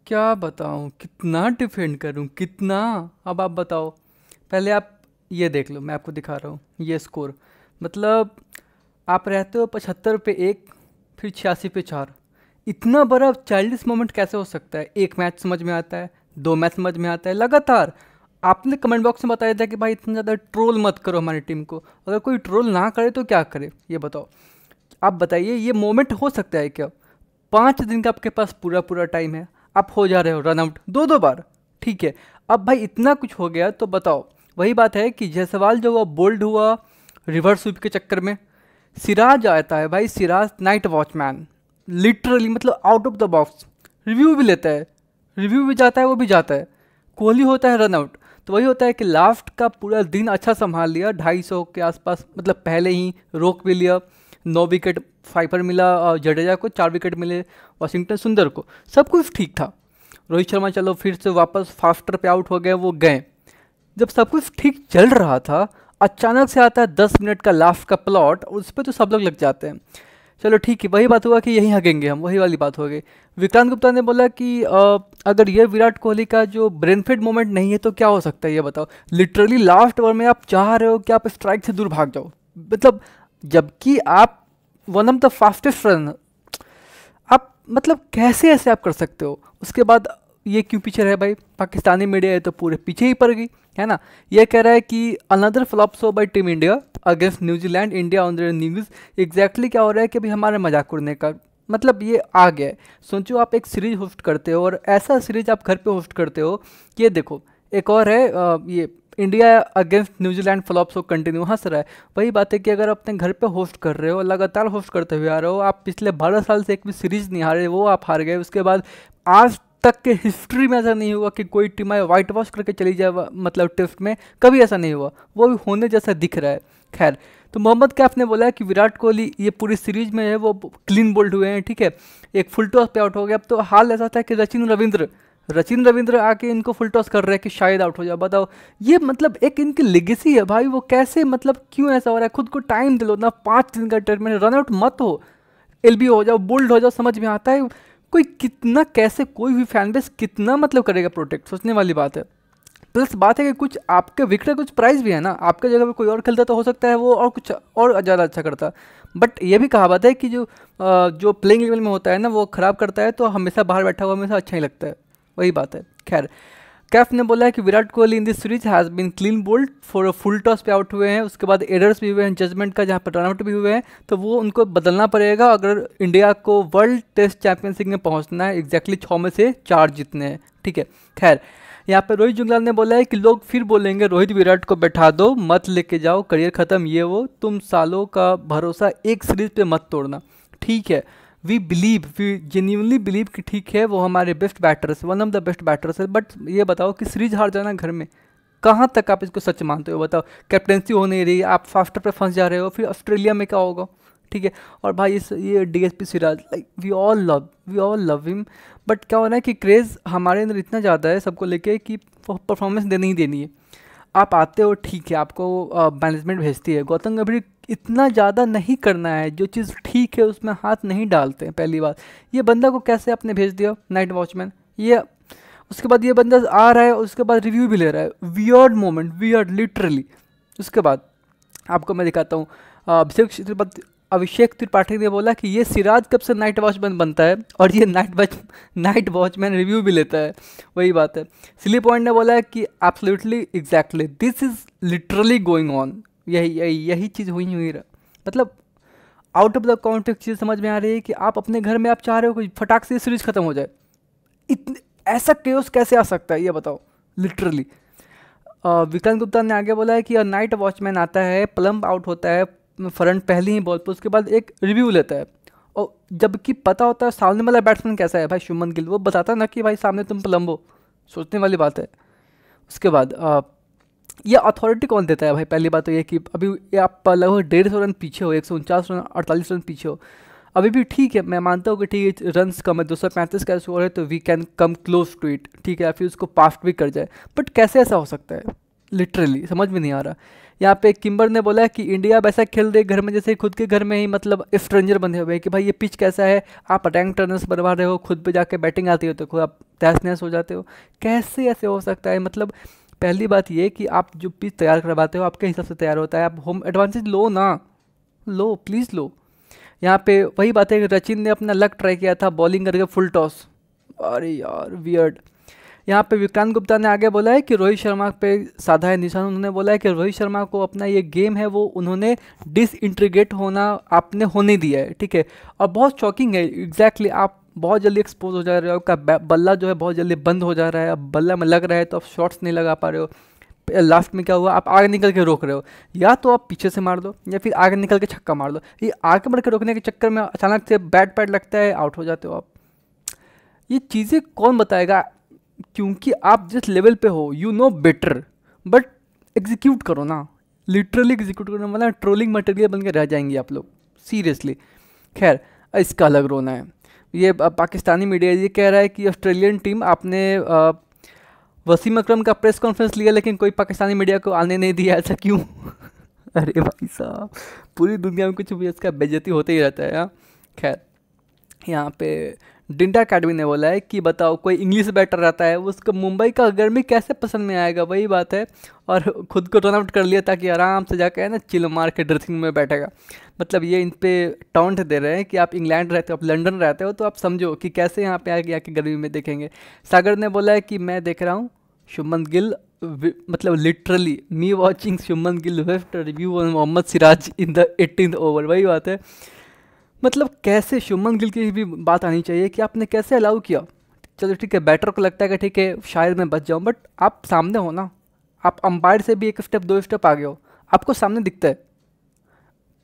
क्या बताऊँ, कितना डिफेंड करूँ, कितना। अब आप बताओ। पहले आप ये देख लो, मैं आपको दिखा रहा हूँ ये स्कोर। मतलब आप रहते हो 75 पे 1, फिर 86 पे 4। इतना बड़ा चाइल्डिश मोमेंट कैसे हो सकता है? एक मैच समझ में आता है, दो मैच समझ में आता है, लगातार। आपने कमेंट बॉक्स में बताया था कि भाई इतना ज़्यादा ट्रोल मत करो हमारी टीम को। अगर कोई ट्रोल ना करे तो क्या करे, ये बताओ। आप बताइए, ये मोमेंट हो सकता है क्या? 5 दिन का आपके पास पूरा पूरा टाइम है, आप हो जा रहे हो रन आउट दो दो बार। ठीक है, अब भाई इतना कुछ हो गया तो बताओ। वही बात है कि जायसवाल जो हुआ बोल्ड हुआ रिवर्स स्वीप के चक्कर में। सिराज आता है भाई, सिराज नाइट वॉचमैन, लिटरली मतलब out of the box. Review भी लेता है, रिव्यू भी जाता है, वो भी जाता है। कोहली होता है रन आउट। तो वही होता है कि लास्ट का पूरा दिन अच्छा संभाल लिया, 250 के आसपास, मतलब पहले ही रोक भी लिया। 9 विकेट फाइपर मिला जडेजा को, 4 विकेट मिले वाशिंगटन सुंदर को, सब कुछ ठीक था। रोहित शर्मा चलो फिर से वापस फास्टर पे आउट हो गए, वो गए। जब सब कुछ ठीक चल रहा था, अचानक से आता है 10 मिनट का लास्ट का प्लॉट, उस पर तो सब लोग लग जाते हैं। चलो ठीक है, वही बात हुआ कि यहीं हगेंगे हम, वही वाली बात हो गई। विक्रांत गुप्ता ने बोला कि अगर ये विराट कोहली का जो ब्रेनफेड मोमेंट नहीं है तो क्या हो सकता है, ये बताओ। लिटरली लास्ट ओवर में आप चाह रहे हो कि आप स्ट्राइक से दूर भाग जाओ, मतलब जबकि आप one of the fastest run, आप मतलब कैसे ऐसे आप कर सकते हो? उसके बाद ये क्यों पीछे रहे भाई? पाकिस्तानी मीडिया है तो पूरे पीछे ही पड़ गई, है ना। ये कह रहा है कि another flop show by team India against New Zealand, India on the news. Exactly क्या हो रहा है कि अभी हमारा मजाक उड़ने का मतलब ये आ गया है। सोचो आप एक सीरीज होस्ट करते हो और ऐसा सीरीज आप घर पे होस्ट करते हो। ये देखो, एक और है ये India against New Zealand flop show continue हंस रहा है। वही बात है कि अगर अपने घर पे होस्ट कर रहे हो, लगातार होस्ट करते हुए आ रहे हो, आप पिछले 12 साल से एक भी सीरीज नहीं हारे, वो आप हार गए। उसके बाद आज तक के हिस्ट्री में ऐसा नहीं हुआ कि कोई टीम आए वाइट वॉश करके चली जाए, मतलब टेस्ट में कभी ऐसा नहीं हुआ, वो भी होने जैसा दिख रहा है। खैर, तो मोहम्मद कैफ ने बोला है कि विराट कोहली ये पूरी सीरीज में है वो क्लीन बोल्ड हुए हैं, ठीक है। एक फुल टॉस पे आउट हो गया। अब तो हाल ऐसा था कि रचिन रविंद्र आके इनको फुल टॉस कर रहे हैं कि शायद आउट हो जाए। बताओ, ये मतलब एक इनकी लेगेसी है भाई, वो कैसे, मतलब क्यों ऐसा हो रहा है? खुद को टाइम दिलो ना, 5 दिन का टर्म, रन आउट मत हो, एलबी हो जाओ, बोल्ड हो जाओ, समझ में आता है। कोई कितना कैसे, कोई भी फैन बेस कितना मतलब करेगा प्रोटेक्ट, सोचने वाली बात है। प्लस बात है कि कुछ आपके विकेट कुछ प्राइस भी है ना, आपके जगह पे कोई और खेलता तो हो सकता है वो और कुछ और ज़्यादा अच्छा करता। बट ये भी कहावत है कि जो प्लेइंग लेवल में होता है ना वो ख़राब करता है, तो हमेशा बाहर बैठा हुआ हमेशा अच्छा ही लगता है, वही बात है। खैर, कैफ ने बोला है कि Virat Kohli in this series has been clean bowled for full toss पे आउट हुए हैं। उसके बाद एरर्स भी हुए हैं जजमेंट का, जहाँ पर रन आउट भी हुए हैं, तो वो उनको बदलना पड़ेगा अगर इंडिया को वर्ल्ड टेस्ट चैंपियनशिप में पहुंचना है। एग्जैक्टली 6 में से 4 जीतने हैं, ठीक है। खैर, यहाँ पे रोहित जुंगलाल ने बोला है कि लोग फिर बोलेंगे रोहित विराट को बैठा दो, मत लेके जाओ, करियर खत्म, ये वो, तुम सालों का भरोसा एक सीरीज पे मत तोड़ना। ठीक है, वी जेन्यूनली बिलीव कि ठीक है वो हमारे best batters, one of the best batters है। बट ये बताओ कि सीरीज हार जाना घर में, कहाँ तक आप इसको सच मानते हो? बताओ, कैप्टेंसी हो नहीं रही, आप फास्टर पे फंस जा रहे हो, फिर ऑस्ट्रेलिया में क्या होगा? ठीक है। और भाई इस ये DSP Siraj, like we all love him, but क्या हो रहा है कि क्रेज़ हमारे अंदर इतना ज़्यादा है सबको लेके कि परफॉर्मेंस देनी ही देनी है। आप आते हो, ठीक है, आपको मैनेजमेंट भेजती है, गौतम गंभीर इतना ज़्यादा नहीं करना है, जो चीज़ ठीक है उसमें हाथ नहीं डालते हैं। पहली बात, ये बंदा को कैसे आपने भेज दिया नाइट वॉचमैन, ये उसके बाद ये बंदा आ रहा है, उसके बाद रिव्यू भी ले रहा है, वियर्ड मोमेंट, वियर्ड लिटरली। उसके बाद आपको मैं दिखाता हूँ, अभिषेक त्रिपाठी ने बोला कि ये सिराज कब से नाइट वॉचमैन बनता है, और ये नाइट वॉचमैन रिव्यू भी लेता है, वही बात है। सिली पॉइंट ने बोला है कि absolutely exactly this is literally going on, यही चीज़ हुई रहा। मतलब आउट ऑफ द कॉन्टेक्स्ट चीज़ समझ में आ रही है कि आप अपने घर में आप चाह रहे हो कि फटाक से सीरीज खत्म हो जाए, इतने ऐसा केओस कैसे आ सकता है, ये बताओ लिटरली। विक्रांत गुप्ता ने आगे बोला है कि नाइट वॉचमैन आता है, प्लम्ब आउट होता है फ्रंट पहली ही बॉल पर, उसके बाद एक रिव्यू लेता है, और जबकि पता होता है सामने वाला बैट्समैन कैसा है भाई, शुभमन गिल, वो बताता है ना कि भाई सामने तुम प्लम्ब हो, सोचने वाली बात है। उसके बाद ये अथॉरिटी कौन देता है भाई? पहली बात तो ये कि अभी ये आप लगभग 150 रन पीछे हो, 149 रन, 48 रन पीछे हो, अभी भी ठीक है, मैं मानता हूँ कि ठीक है रन कम है, 235 का स्कोर है, तो we can come close to it, ठीक है, फिर उसको पास्ट भी कर जाए, बट कैसे ऐसा हो सकता है? लिटरली समझ में नहीं आ रहा। यहाँ पे किम्बर ने बोला है कि इंडिया वैसा खेल रही है घर में जैसे खुद के घर में ही मतलब स्ट्रेंजर बने हुए हैं कि भाई ये पिच कैसा है, आप रैंक टर्नर्स बनवा रहे हो, खुद पे जाके बैटिंग आती हो तो खुद आप तहस नहस हो जाते हो। कैसे ऐसे हो सकता है? मतलब पहली बात ये कि आप जो पिच तैयार करवाते हो आपके हिसाब से तैयार होता है, आप होम एडवांटेज लो ना, लो प्लीज़ लो। यहाँ पे वही बात है कि सचिन ने अपना लक ट्राई किया था बॉलिंग करके फुल टॉस, अरे यार वियर्ड। यहाँ पे विक्रांत गुप्ता ने आगे बोला है कि रोहित शर्मा पे साधा है निशान। उन्होंने बोला है कि रोहित शर्मा को अपना ये गेम है वो उन्होंने डिसइंटीग्रेट होना आपने होने दिया है, ठीक है। और बहुत शॉकिंग है, एग्जैक्टली आप बहुत जल्दी एक्सपोज हो जा रहे हो, आपका बल्ला जो है बहुत जल्दी बंद हो जा रहा है, अब बल्ला में लग रहा है तो आप शॉट्स नहीं लगा पा रहे हो। लास्ट में क्या हुआ, आप आगे निकल के रोक रहे हो, या तो आप पीछे से मार दो या फिर आगे निकल के छक्का मार दो। ये आगे बढ़ के रोकने के चक्कर में अचानक से बैट पैड लगता है, आउट हो जाते हो आप। ये चीज़ें कौन बताएगा? क्योंकि आप जिस लेवल पे हो you know better, but execute करो ना, लिटरली एग्जीक्यूट करो, मतलब ट्रोलिंग मटेरियल बन के रह जाएंगे आप लोग सीरियसली। खैर इसका अलग रोना है। ये पाकिस्तानी मीडिया ये कह रहा है कि ऑस्ट्रेलियन टीम आपने वसीम अकरम का प्रेस कॉन्फ्रेंस लिया लेकिन कोई पाकिस्तानी मीडिया को आने नहीं दिया, ऐसा क्यों? अरे भाई साहब, पूरी दुनिया में कुछ भी इसका बेइज्जती होते ही रहता है। हाँ खैर, यहाँ पे डिंडा अकेडमी ने बोला है कि बताओ कोई इंग्लिश बैटर रहता है उसको मुंबई का गर्मी कैसे पसंद में आएगा, वही बात है। और खुद को टर्न आउट कर लिया ताकि आराम से जाकर है ना चिल मार के ड्रेसिंग में बैठेगा। मतलब ये इन पे टॉन्ट दे रहे हैं कि आप इंग्लैंड रहते हो, आप लंदन रहते हो, तो आप समझो कि कैसे यहाँ पे आके गर्मी में देखेंगे। सागर ने बोला है कि मैं देख रहा हूँ शुभमन गिल, मतलब literally me watching Shubman Gill waste review on Mohammed Siraj in the 18th over, वही बात है। मतलब कैसे शुभमन गिल की भी बात आनी चाहिए कि आपने कैसे अलाउ किया। चलो ठीक है, बैटर को लगता है कि ठीक है शायद मैं बच जाऊं, बट आप सामने हो ना, आप अंपायर से भी एक स्टेप दो स्टेप आगे हो, आपको सामने दिखता है,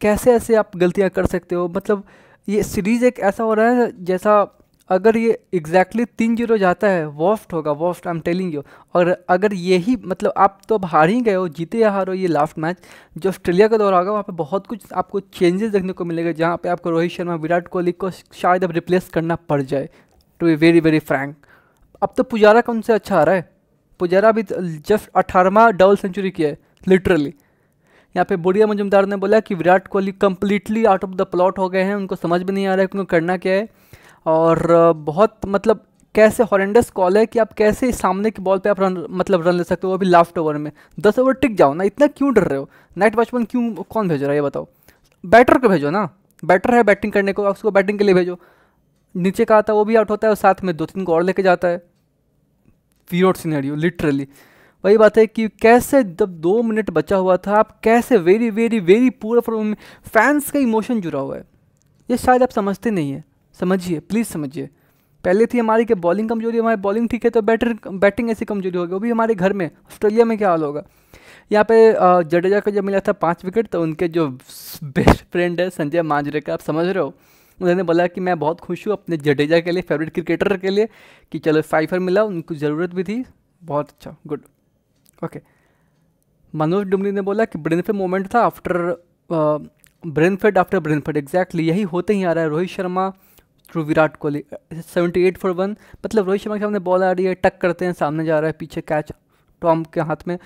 कैसे ऐसे आप गलतियां कर सकते हो? मतलब ये सीरीज़ एक ऐसा हो रहा है जैसा अगर ये एग्जैक्टली 3-0 जाता है वॉफ्ट होगा, वॉफ्ट आई एम टेलिंग यू। और अगर यही मतलब आप तो अब हार ही गए हो, जीते या हारो ये लास्ट मैच जो ऑस्ट्रेलिया का दौर होगा, वहाँ पे बहुत कुछ आपको चेंजेस देखने को मिलेगा, जहाँ पे आपको रोहित शर्मा विराट कोहली को शायद अब रिप्लेस करना पड़ जाए, to be very very frank. अब तो पुजारा कौन से अच्छा आ रहा है, पुजारा भी जस्ट 18वां डबल सेंचुरी किया है लिटरली। यहाँ पे बुढ़िया मजुमदार ने बोला कि Virat Kohli completely out of the plot हो गए हैं, उनको समझ में नहीं आ रहा है कि उनको करना क्या है। और बहुत मतलब कैसे हॉरेंडस कॉल है कि आप कैसे सामने की बॉल पे आप रन ले सकते हो, वो भी लास्ट ओवर में। 10 ओवर टिक जाओ ना, इतना क्यों डर रहे हो? नाइट वॉचमैन क्यों कौन भेज रहा है ये बताओ? बैटर को भेजो ना, बैटर है बैटिंग करने को, उसको बैटिंग के लिए भेजो। नीचे का आता है वो भी आउट होता है और साथ में 2-3 को और लेके जाता है। Weird scenario literally. वही बात है कि कैसे जब 2 मिनट बचा हुआ था आप कैसे वेरी वेरी वेरी पूरा फॉर्म में फैंस का इमोशन जुड़ा हुआ है, ये शायद आप समझते नहीं है। समझिए प्लीज़ समझिए। पहले थी हमारी कि बॉलिंग कमजोरी, हमारी बॉलिंग ठीक है तो बैटिंग ऐसी कमजोरी होगी, वो भी हमारे घर में। ऑस्ट्रेलिया में क्या हाल होगा? यहाँ पे जडेजा को जब मिला था 5 विकेट तो उनके जो बेस्ट फ्रेंड है संजय मांजरेकर, आप समझ रहे हो, उन्होंने बोला कि मैं बहुत खुश हूँ अपने जडेजा के लिए, फेवरेट क्रिकेटर के लिए, कि चलो 5 मिला, उनको ज़रूरत भी थी, बहुत अच्छा, गुड, ओके। मनोज डुमरी ने बोला कि ब्रेनफेड मोमेंट था आफ्टर ब्रेनफेड, एग्जैक्टली यही होते ही आ रहा है। रोहित शर्मा थ्रू विराट कोहली 78 for 1, मतलब रोहित शर्मा के सामने बॉल आ रही है, टक करते हैं, सामने जा रहा है, पीछे कैच टॉम के हाथ में,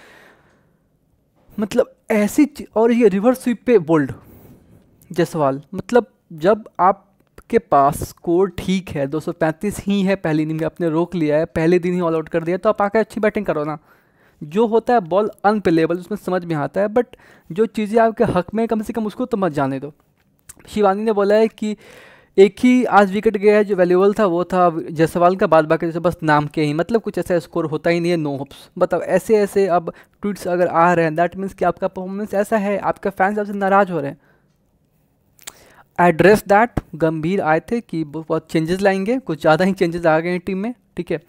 मतलब ऐसी। और ये रिवर्स स्वीप पे बोल्ड जायसवाल, मतलब जब आपके पास स्कोर ठीक है 235 ही है, पहली इनिंग में आपने रोक लिया है, पहले दिन ही ऑल आउट कर दिया, तो आप आकर अच्छी बैटिंग करो ना। जो होता है बॉल अनप्लेबल उसमें समझ में आता है, बट जो चीज़ें आपके हक में कम से कम उसको तो मत जाने दो। शिवानी ने बोला है कि एक ही आज विकेट गया है जो वैल्यूएबल था, वो था जायसवाल का, बाद बाकी जैसे बस नाम के ही, मतलब कुछ ऐसा स्कोर होता ही नहीं है, नो होप्स। बताओ ऐसे ऐसे अब ट्वीट्स अगर आ रहे हैं, दैट मीन्स कि आपका परफॉर्मेंस ऐसा है, आपका फैंस आपसे नाराज़ हो रहे हैं। एड्रेस दैट, गंभीर आए थे कि बहुत चेंजेस लाएंगे, कुछ ज़्यादा ही चेंजेस आ गए हैं टीम में, ठीक है।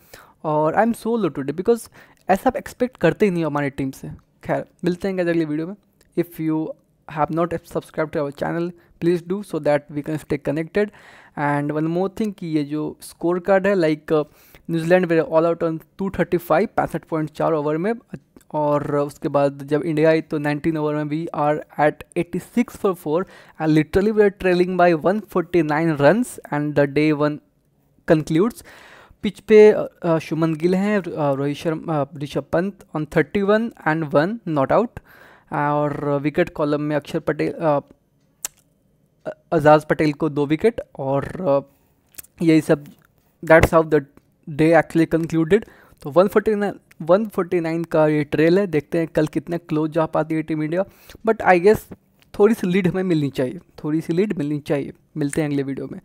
और I am so low today because ऐसा आप एक्सपेक्ट करते ही नहीं हो हमारी टीम से। खैर मिलते हैं अगली वीडियो में। If you have not subscribed to our channel please do so that we can stay connected. and one more thing कि ये जो स्कोर कार्ड है like New Zealand way all out on 235 65.4 over में, और उसके बाद जब इंडिया आई तो 19 ओवर में we are at 86 for 4 and literally we are trailing by 149 runs and the day 1 concludes। Pitch पे शुभमन गिल हैं, Rohit Sharma, Rishabh Pant on 31 and 1 not out. और विकेट कॉलम में अक्षर पटेल, अजाज पटेल को 2 विकेट। और यही सब, that's how the day actually concluded. तो 149 का ये ट्रेल है, देखते हैं कल कितने क्लोज जा पाती है team India. But I guess थोड़ी सी लीड हमें मिलनी चाहिए, थोड़ी सी लीड मिलनी चाहिए। मिलते हैं अगले वीडियो में।